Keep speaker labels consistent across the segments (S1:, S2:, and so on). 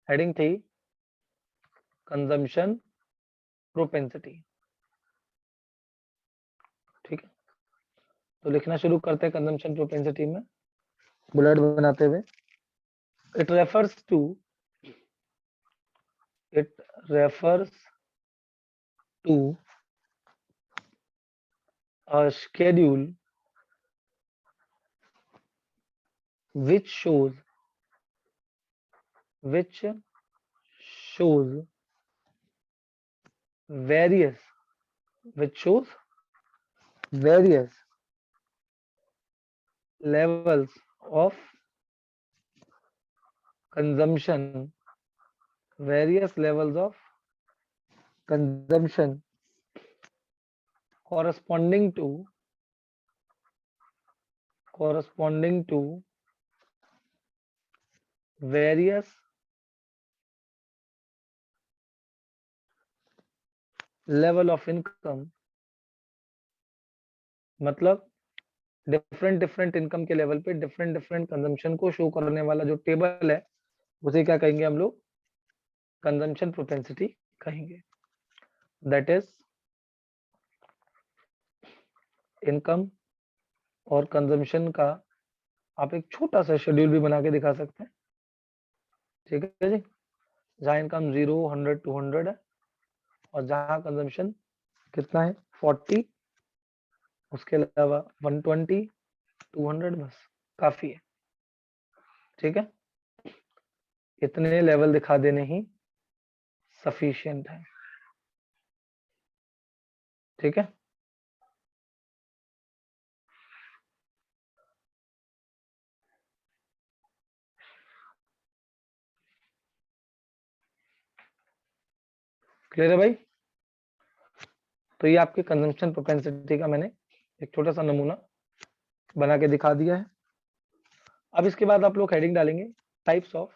S1: Heading थी consumption propensity. ठीक है, तो लिखना शुरू करते हैं कंजम्पशन प्रोपेंसिटी में बुलेट बनाते हुए। It refers to a schedule which shows various levels of consumption, corresponding to various level of income, मतलब डिफरेंट इनकम के लेवल पे डिफरेंट कंजम्पशन को शो करने वाला जो टेबल है उसे क्या कहेंगे हम लोग? कंजम्पशन प्रोपेंसिटी कहेंगे। दैट इज इनकम और कंजम्पशन का आप एक छोटा सा शेड्यूल भी बना के दिखा सकते हैं। ठीक है जी, जहाँ इनकम 0, 100, 200 है और जहाँ कंजम्पशन कितना है 40, उसके अलावा 120, 200, बस काफी है। ठीक है, इतने लेवल दिखा देने ही सफिशिएंट है। ठीक है, क्लियर है भाई? तो ये आपके कंजम्पशन प्रोपेंसिटी का मैंने एक छोटा सा नमूना बना के दिखा दिया है। अब इसके बाद आप लोग हेडिंग डालेंगे टाइप्स ऑफ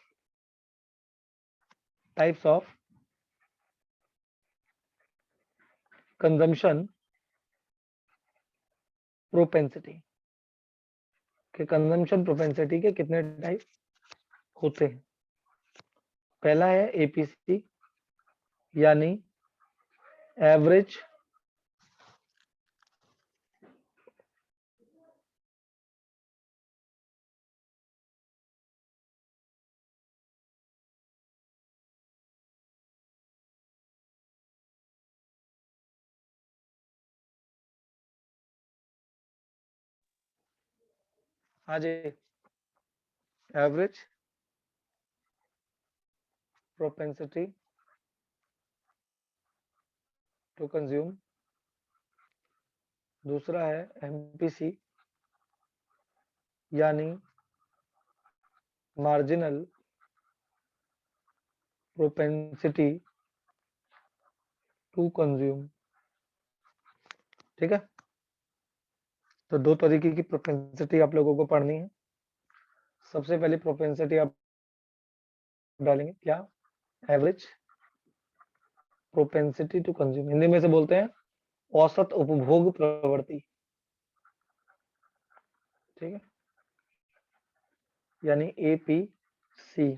S1: कंजम्पशन प्रोपेंसिटी के कंजम्पशन प्रोपेंसिटी के कितने टाइप होते हैं। पहला है एपीसी यानी एवरेज हाँ जी, एवरेज प्रोपेंसिटी टू कंज्यूम। दूसरा है एमपीसी यानी मार्जिनल प्रोपेंसिटी टू कंज्यूम। ठीक है, तो दो तरीके की प्रोपेंसिटी आप लोगों को पढ़नी है। सबसे पहले प्रोपेंसिटी आप डालेंगे क्या? Average propensity to consume, Hindi में से बोलते हैं औसत उपभोग प्रवृत्ति। ठीक है, यानी एपीसी।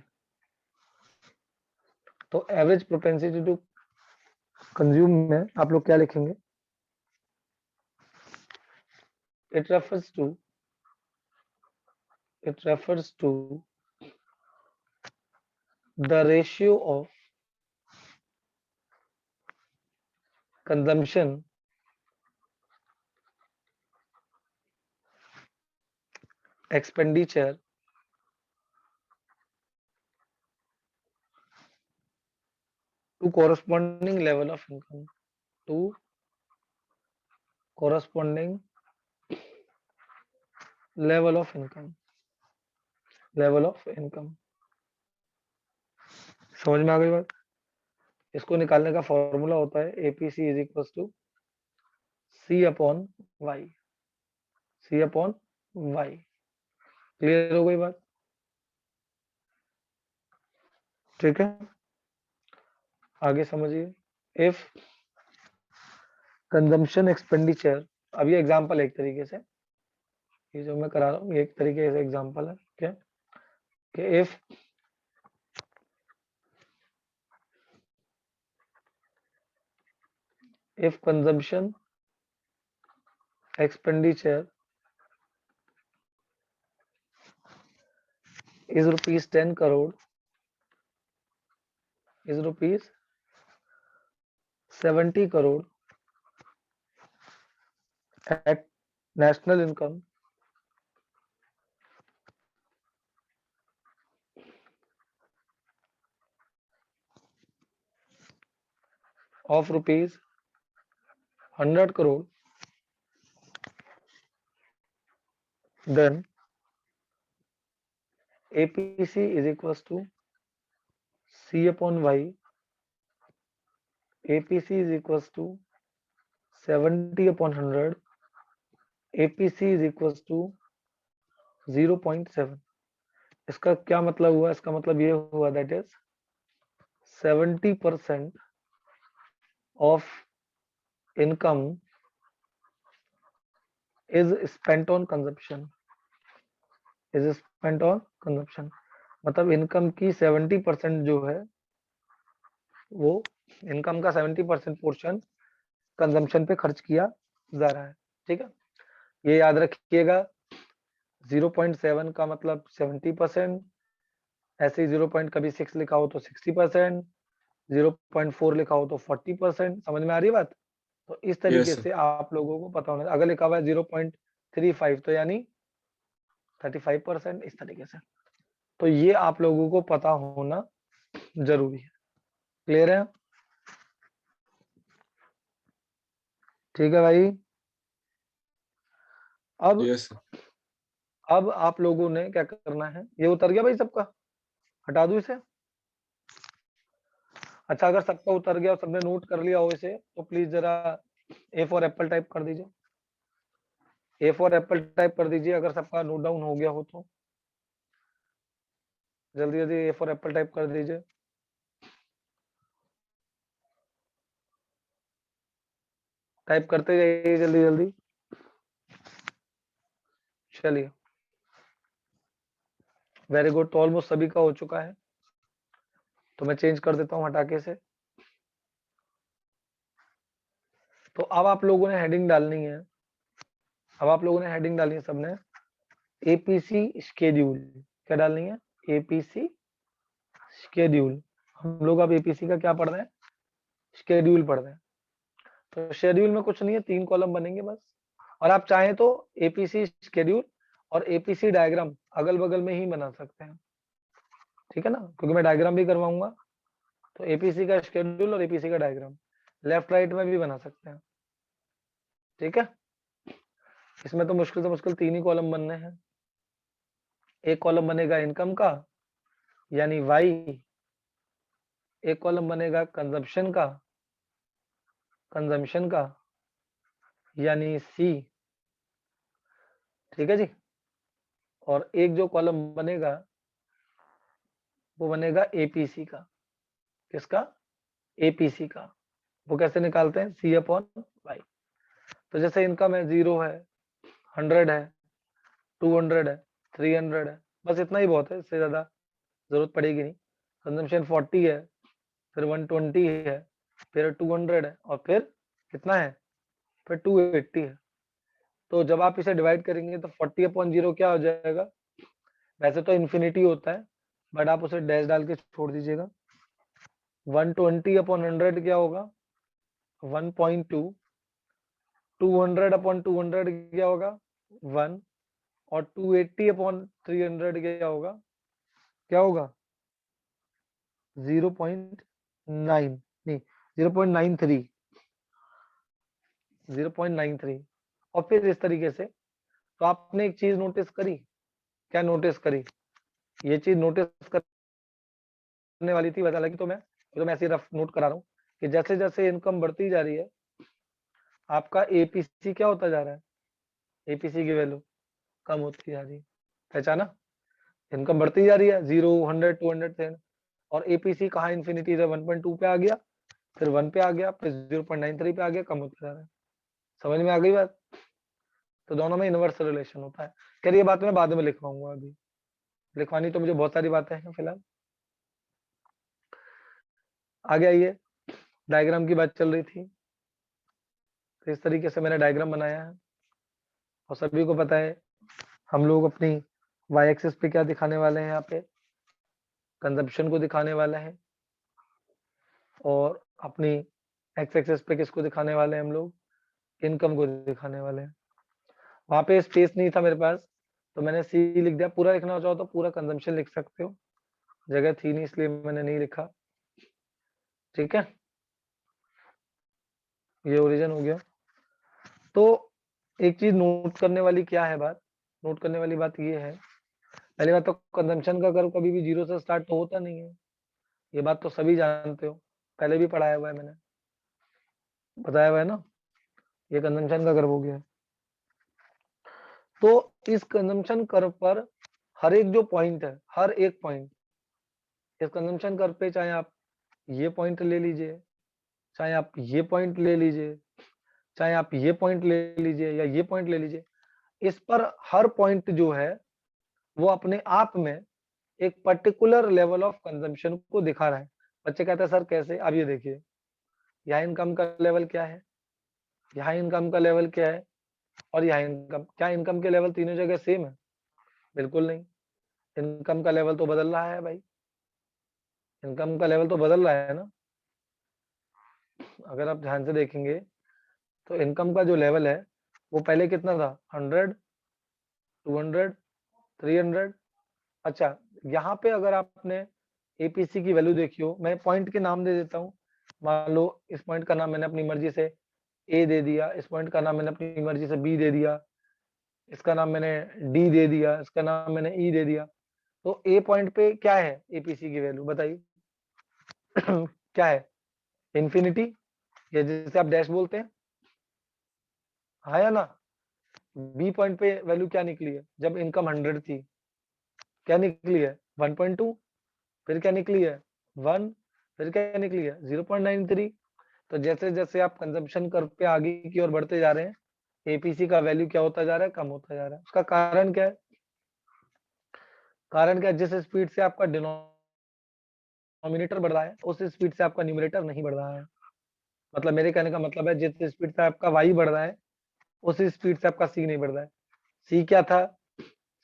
S1: तो एवरेज प्रोपेंसिटी टू कंज्यूम में आप लोग क्या लिखेंगे? It refers to the ratio of consumption expenditure to corresponding level of income, to corresponding level of income। समझ में आ गई बात? इसको निकालने का फॉर्मूला होता है APC is equal to C upon Y. Clear हो गई बात? ठीक है, आगे समझिए। इफ कंजम्पशन एक्सपेंडिचर, अब ये एग्जांपल एक तरीके से, ये जो मैं करा रहा हूँ ये एक तरीके से एग्जांपल है क्या कि if if consumption expenditure is rupees 10 crore, is rupees 70 crore at national income of rupees 100 crore, then APC is equals to C upon Y. APC is equals to 70 upon 100. APC is equals to 0.7. इसका क्या मतलब हुआ? इसका मतलब ये हुआ that is 70% of income is spent on consumption. Is spent on consumption. मतलब income की 70% जो है वो इनकम का 70% पोर्शन कंजम्पशन पे खर्च किया जा रहा है। ठीक है, ये याद रखिएगा। 0.7 का मतलब 70%, ऐसे ही 0. कभी 6 लिखा हो तो 60%, 0.4 लिखा हो तो 40%। समझ में आ रही है बात? तो इस तरीके
S2: sir.
S1: से आप लोगों को पता होना। अगर लिखा हुआ है 0.35 तो यानी 35%, इस तरीके से। तो ये आप लोगों को पता होना जरूरी है। क्लियर है? ठीक है भाई। अब
S2: Yes, sir.
S1: अब आप लोगों ने क्या करना है, ये उतर गया भाई सबका? हटा दूं इसे? अच्छा, अगर सबका उतर गया और सबने नोट कर लिया हो इसे, तो प्लीज जरा ए फॉर एप्पल टाइप कर दीजिए। ए फॉर एप्पल टाइप कर दीजिए अगर सबका नोट डाउन हो गया हो तो। जल्दी जल्दी ए फॉर एप्पल टाइप कर दीजिए। टाइप करते जाइए जल्दी जल्दी। चलिए, वेरी गुड। तो ऑलमोस्ट सभी का हो चुका है, तो मैं चेंज कर देता हूँ हटाके से। तो अब आप लोगों ने हेडिंग डालनी है। अब आप लोगों ने हेडिंग डालनी है सबने, एपीसी शेड्यूल। क्या डालनी है? APC schedule. हम लोग अब एपीसी का क्या पढ़ रहे हैं? शेड्यूल पढ़ रहे हैं। तो शेड्यूल में कुछ नहीं है, 3 कॉलम बनेंगे बस। और आप चाहें तो एपीसी शेड्यूल और एपीसी डायग्राम अगल बगल में ही बना सकते हैं। ठीक है ना, क्योंकि मैं डायग्राम भी करवाऊंगा। तो एपीसी का शेड्यूल और एपीसी का डायग्राम लेफ्ट राइट में भी बना सकते हैं। ठीक है, इसमें तो मुश्किल से मुश्किल 3 ही कॉलम बनने हैं। एक कॉलम बनेगा इनकम का यानी वाई, एक कॉलम बनेगा कंजम्पशन का यानी सी। ठीक है जी। और एक जो कॉलम बनेगा वो बनेगा एपीसी का। किसका? एपीसी का। वो कैसे निकालते हैं? सी अपॉन वाई। तो जैसे इनकम है 0 है, 100 है, 200 है, 300 है, बस इतना ही बहुत है, इससे ज्यादा जरूरत पड़ेगी नहीं। कंजम्पशन 40 है, फिर 120 है, फिर 200 है, और फिर कितना है? फिर 280 है। तो जब आप इसे डिवाइड करेंगे तो 40/0 क्या हो जाएगा? वैसे तो इन्फिनिटी होता है, बट आप उसे डैश डाल के छोड़ दीजिएगा। 120/100 क्या होगा? 1.2। 200/200 क्या होगा? 1। और 280/300 क्या होगा? क्या होगा? 0.9 नहीं, 0.93। 0.93। और फिर इस तरीके से। तो आपने एक चीज नोटिस करी। क्या नोटिस करी? ये चीज नोटिस करने वाली थी, बता लगी तो मैं ऐसे रफ नोट करा रहा हूँ कि जैसे जैसे इनकम बढ़ती जा रही है, आपका एपीसी क्या होता जा रहा है? एपीसी की वैल्यू कम होती जा रही है। पहचाना? इनकम बढ़ती जा रही है, 0, 100, 200 10। और एपीसी कहाँ इन्फिनिटी से 1.2 पे आ गया, फिर 1 पे आ गया, फिर 0.93 पे आ गया, कम होता जा रहा है। समझ में आ गई बात? तो दोनों में इनवर्स रिलेशन होता है। खैर ये बात मैं बाद में लिखवाऊंगा, अभी लिखवानी तो मुझे बहुत सारी बातें हैं फिलहाल। आगे आइए, डायग्राम की बात चल रही थी। तो इस तरीके से मैंने डायग्राम बनाया है और सभी को पता है हम लोग अपनी y एक्सिस पे क्या दिखाने वाले हैं, यहाँ पे कंजम्पशन को दिखाने वाले हैं और अपनी x एक्सिस पे किसको दिखाने वाले हैं हम लोग, इनकम को दिखाने वाले हैं। वहां पे स्पेस नहीं था मेरे पास तो मैंने सी लिख दिया। पूरा लिखना चाहो तो पूरा कंजम्पशन लिख सकते हो, जगह थी नहीं इसलिए मैंने नहीं लिखा। ठीक है, ये ओरिजिन हो गया। तो एक चीज नोट करने वाली क्या है बात, नोट करने वाली बात ये है, पहली बात तो कंजम्पशन का कर्व कभी भी जीरो से स्टार्ट तो होता नहीं है, ये बात तो सभी जानते हो, पहले भी पढ़ाया हुआ है मैंने, बताया हुआ है ना। ये कंजम्पशन का कर्व हो गया। तो इस कंजम्पशन कर्व पर हर एक जो पॉइंट है, हर एक पॉइंट इस कंजम्पशन कर्व पे, चाहे आप ये पॉइंट ले लीजिए, चाहे आप ये पॉइंट ले लीजिए, चाहे आप ये पॉइंट ले लीजिए या ये पॉइंट ले लीजिए, इस पर हर पॉइंट जो है वो अपने आप में एक पर्टिकुलर लेवल ऑफ कंजम्पशन को दिखा रहा है। बच्चे कहते हैं सर कैसे, अब ये देखिए यहाँ इनकम का लेवल क्या है, यहाँ इनकम का लेवल क्या है और यहाँ इनकम, क्या इनकम के लेवल तीनों जगह सेम है? बिल्कुल नहीं, इनकम का लेवल तो बदल रहा है भाई, इनकम का लेवल तो बदल रहा है ना। अगर आप ध्यान से देखेंगे तो इनकम का जो लेवल है वो पहले कितना था, 100, 200, 300। अच्छा, यहाँ पे अगर आपने एपीसी की वैल्यू देखी हो, मैं पॉइंट के नाम दे देता हूँ। मान लो इस पॉइंट का नाम मैंने अपनी मर्जी से ए दे दिया, इस पॉइंट का नाम मैंने अपनी मर्जी से बी दे दिया, इसका नाम मैंने डी दे दिया, इसका नाम मैंने ई दे दिया। तो ए पॉइंट पे क्या है एपीसी की वैल्यू बताइए क्या है, इंफिनिटी, या जिसे आप डैश बोलते हैं, हाँ या ना। बी पॉइंट पे वैल्यू क्या निकली है जब इनकम 100 थी, क्या निकली है 1.2, फिर क्या निकली है 1, फिर क्या निकली है 0.93। तो जैसे जैसे आप कंजम्पशन कर्व पे आगे की ओर बढ़ते जा रहे हैं, एपीसी का वैल्यू क्या होता जा रहा है, कम होता जा रहा है। उसका कारण क्या है, कारण क्या है, जिस स्पीड से आपका डिनोमिनेटर बढ़ रहा है उस स्पीड से आपका न्यूमरेटर नहीं बढ़ रहा है। मतलब मेरे कहने का मतलब है जिस स्पीड से आपका वाई बढ़ रहा है उस स्पीड से आपका सी नहीं बढ़ रहा है। सी क्या था,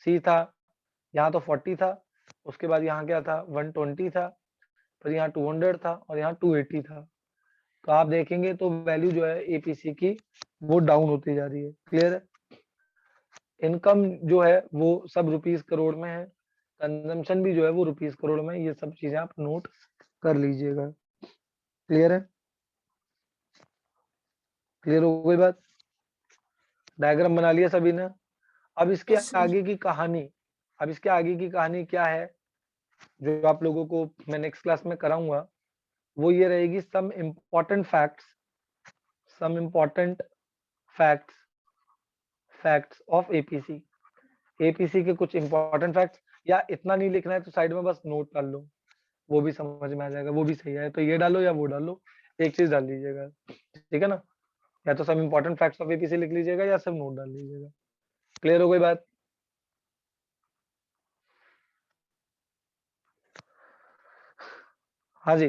S1: सी था यहाँ तो 40 था, उसके बाद यहाँ क्या था 120 था, फिर यहाँ 200 था और यहाँ 280 था। तो आप देखेंगे तो वैल्यू जो है एपीसी की वो डाउन होती जा रही है। क्लियर है, इनकम जो है वो सब रुपीस करोड़ में है, कंजम्पशन भी जो है वो रुपीस करोड़ में है। ये सब चीजें आप नोट कर लीजिएगा। क्लियर है, क्लियर हो गई बात, डायग्राम बना लिया सभी ने। अब इसके
S2: यस सर।
S1: आगे की कहानी, अब इसके आगे की कहानी क्या है जो आप लोगों को मैं नेक्स्ट क्लास में कराऊंगा, वो ये रहेगी some important facts, some important facts, facts of APC. APC के कुछ इंपॉर्टेंट फैक्ट्स, या इतना नहीं लिखना है तो साइड में बस नोट डाल लो, वो भी समझ में आ जाएगा, वो भी सही है। तो ये डालो या वो डालो, एक चीज डाल लीजिएगा, ठीक है ना। या तो सब इंपॉर्टेंट फैक्ट्स ऑफ एपीसी लिख लीजिएगा या सब नोट डाल लीजिएगा। क्लियर हो गई बात। हाँ जी,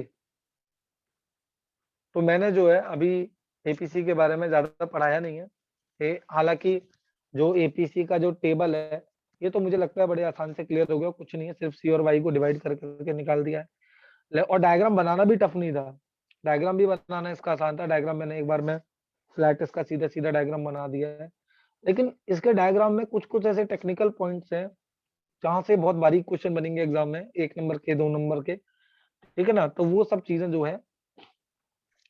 S1: तो मैंने जो है अभी एपीसी के बारे में ज्यादा पढ़ाया नहीं है, हालांकि जो एपीसी का जो टेबल है ये तो मुझे लगता है बड़े आसान से क्लियर हो गया, कुछ नहीं है, सिर्फ सी और वाई को डिवाइड कर करके निकाल दिया है। और डायग्राम बनाना भी टफ नहीं था, डायग्राम भी बनाना इसका आसान था। डायग्राम मैंने एक बार में फ्लैट इसका सीधा सीधा डायग्राम बना दिया है, लेकिन इसके डायग्राम में कुछ कुछ ऐसे टेक्निकल पॉइंट्स हैं जहां से बहुत बारीक क्वेश्चन बनेंगे एग्जाम में, 1 नंबर के 2 नंबर के, ठीक है ना। तो वो सब चीजें जो है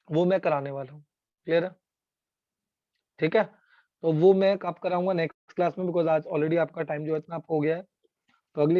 S1: वो मैं कराने वाला हूँ। क्लियर है, ठीक है। तो वो मैं कब कराऊंगा, नेक्स्ट क्लास में, बिकॉज आज ऑलरेडी आपका टाइम जो है इतना हो गया है। तो अगली